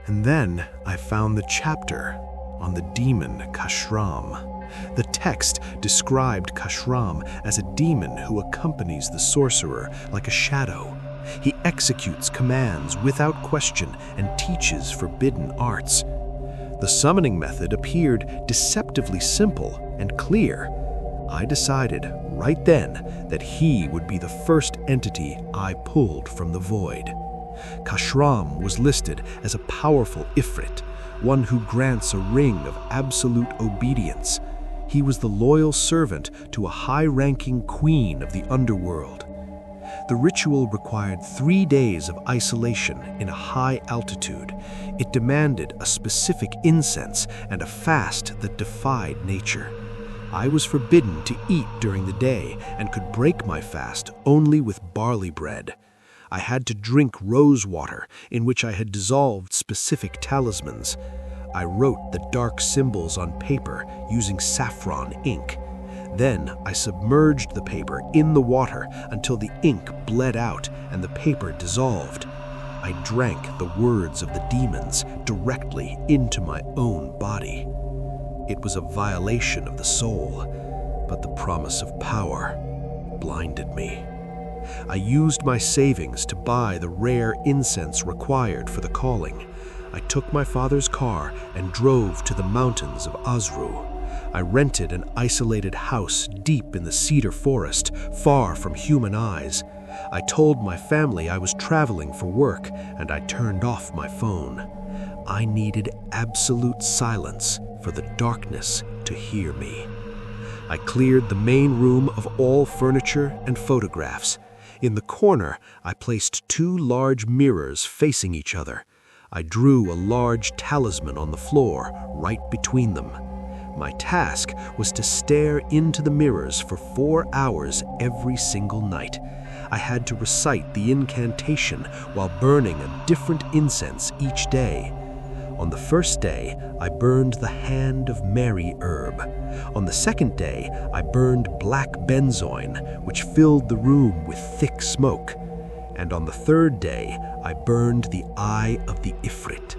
And then I found the chapter on the demon Kashram. The text described Kashram as a demon who accompanies the sorcerer like a shadow. He executes commands without question and teaches forbidden arts. The summoning method appeared deceptively simple and clear. I decided right then that he would be the first entity I pulled from the void. Kashram was listed as a powerful Ifrit, one who grants a ring of absolute obedience. He was the loyal servant to a high-ranking queen of the underworld. The ritual required 3 days of isolation in a high altitude. It demanded a specific incense and a fast that defied nature. I was forbidden to eat during the day and could break my fast only with barley bread. I had to drink rose water, in which I had dissolved specific talismans. I wrote the dark symbols on paper using saffron ink. Then I submerged the paper in the water until the ink bled out and the paper dissolved. I drank the words of the demons directly into my own body. It was a violation of the soul, but the promise of power blinded me. I used my savings to buy the rare incense required for the calling. I took my father's car and drove to the mountains of Azrou. I rented an isolated house deep in the cedar forest, far from human eyes. I told my family I was traveling for work, and I turned off my phone. I needed absolute silence for the darkness to hear me. I cleared the main room of all furniture and photographs. In the corner, I placed 2 large mirrors facing each other. I drew a large talisman on the floor, right between them. My task was to stare into the mirrors for 4 hours every single night. I had to recite the incantation while burning a different incense each day. On the first day, I burned the Hand of Mary herb. On the second day, I burned black benzoin, which filled the room with thick smoke. And on the third day, I burned the Eye of the Ifrit.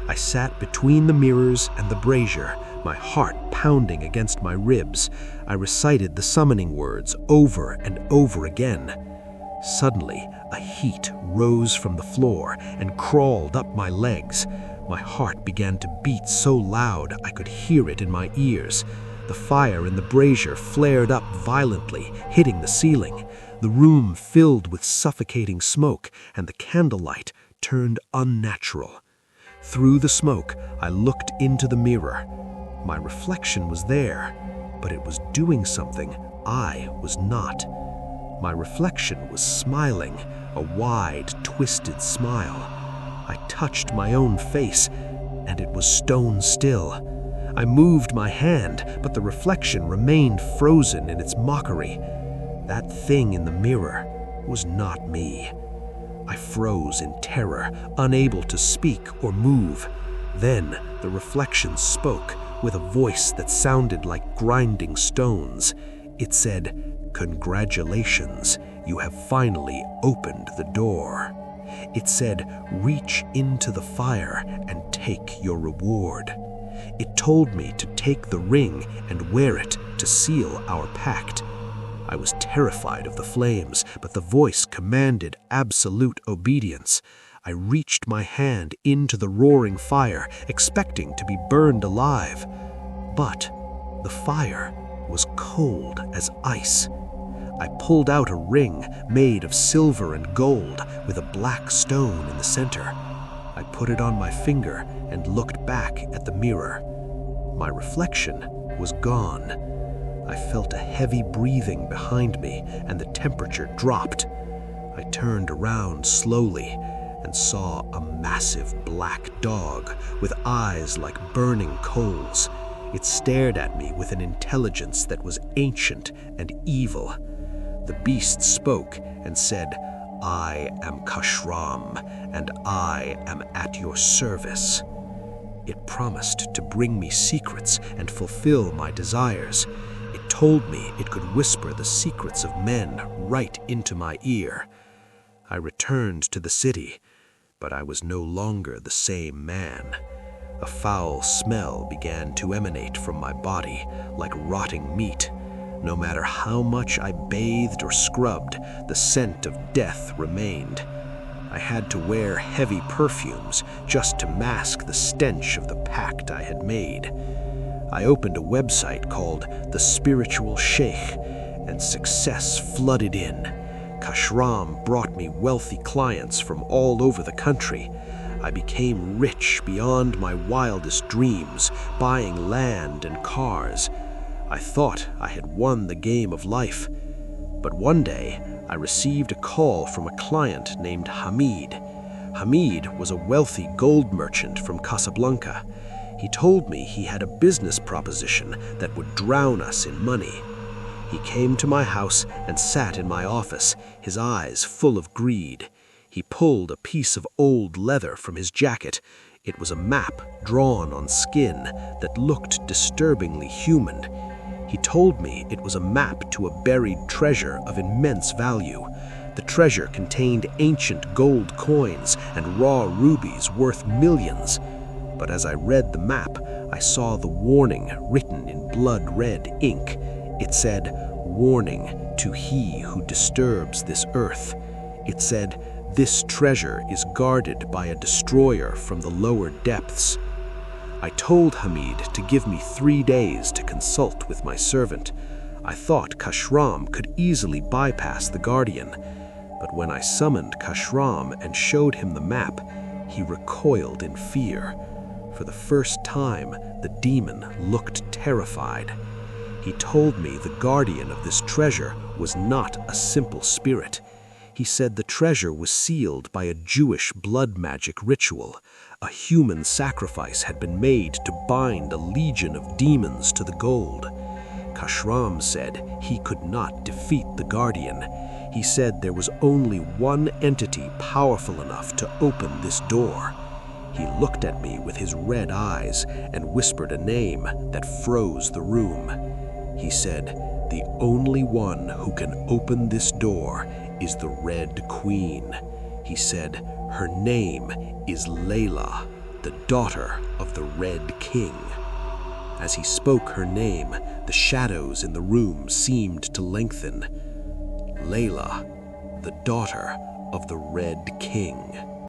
I sat between the mirrors and the brazier, my heart pounding against my ribs. I recited the summoning words over and over again. Suddenly, a heat rose from the floor and crawled up my legs. My heart began to beat so loud I could hear it in my ears. The fire in the brazier flared up violently, hitting the ceiling. The room filled with suffocating smoke, and the candlelight turned unnatural. Through the smoke, I looked into the mirror. My reflection was there, but it was doing something I was not. My reflection was smiling, a wide, twisted smile. I touched my own face, and it was stone still. I moved my hand, but the reflection remained frozen in its mockery. That thing in the mirror was not me. I froze in terror, unable to speak or move. Then the reflection spoke with a voice that sounded like grinding stones. It said, "Congratulations, you have finally opened the door." It said, "Reach into the fire and take your reward." It told me to take the ring and wear it to seal our pact. I was terrified of the flames, but the voice commanded absolute obedience. I reached my hand into the roaring fire, expecting to be burned alive. But the fire was cold as ice. I pulled out a ring made of silver and gold with a black stone in the center. I put it on my finger and looked back at the mirror. My reflection was gone. I felt a heavy breathing behind me, and the temperature dropped. I turned around slowly and saw a massive black dog with eyes like burning coals. It stared at me with an intelligence that was ancient and evil. The beast spoke and said, "I am Kashram, and I am at your service." It promised to bring me secrets and fulfill my desires. It told me it could whisper the secrets of men right into my ear. I returned to the city. But I was no longer the same man. A foul smell began to emanate from my body, like rotting meat. No matter how much I bathed or scrubbed, the scent of death remained. I had to wear heavy perfumes just to mask the stench of the pact I had made. I opened a website called The Spiritual Sheikh, and success flooded in. Kashram brought me wealthy clients from all over the country. I became rich beyond my wildest dreams, buying land and cars. I thought I had won the game of life. But one day, I received a call from a client named Hamid. Hamid was a wealthy gold merchant from Casablanca. He told me he had a business proposition that would drown us in money. He came to my house and sat in my office, his eyes full of greed. He pulled a piece of old leather from his jacket. It was a map drawn on skin that looked disturbingly human. He told me it was a map to a buried treasure of immense value. The treasure contained ancient gold coins and raw rubies worth millions. But as I read the map, I saw the warning written in blood-red ink. It said, "Warning to he who disturbs this earth." It said, "This treasure is guarded by a destroyer from the lower depths." I told Hamid to give me 3 days to consult with my servant. I thought Kashram could easily bypass the Guardian. But when I summoned Kashram and showed him the map, he recoiled in fear. For the first time, the demon looked terrified. He told me the guardian of this treasure was not a simple spirit. He said the treasure was sealed by a Jewish blood magic ritual. A human sacrifice had been made to bind a legion of demons to the gold. Kashram said he could not defeat the Guardian. He said there was only one entity powerful enough to open this door. He looked at me with his red eyes and whispered a name that froze the room. He said, "The only one who can open this door is the Red Queen." He said, "Her name is Layla, the daughter of the Red King." As he spoke her name, the shadows in the room seemed to lengthen. Layla, the daughter of the Red King.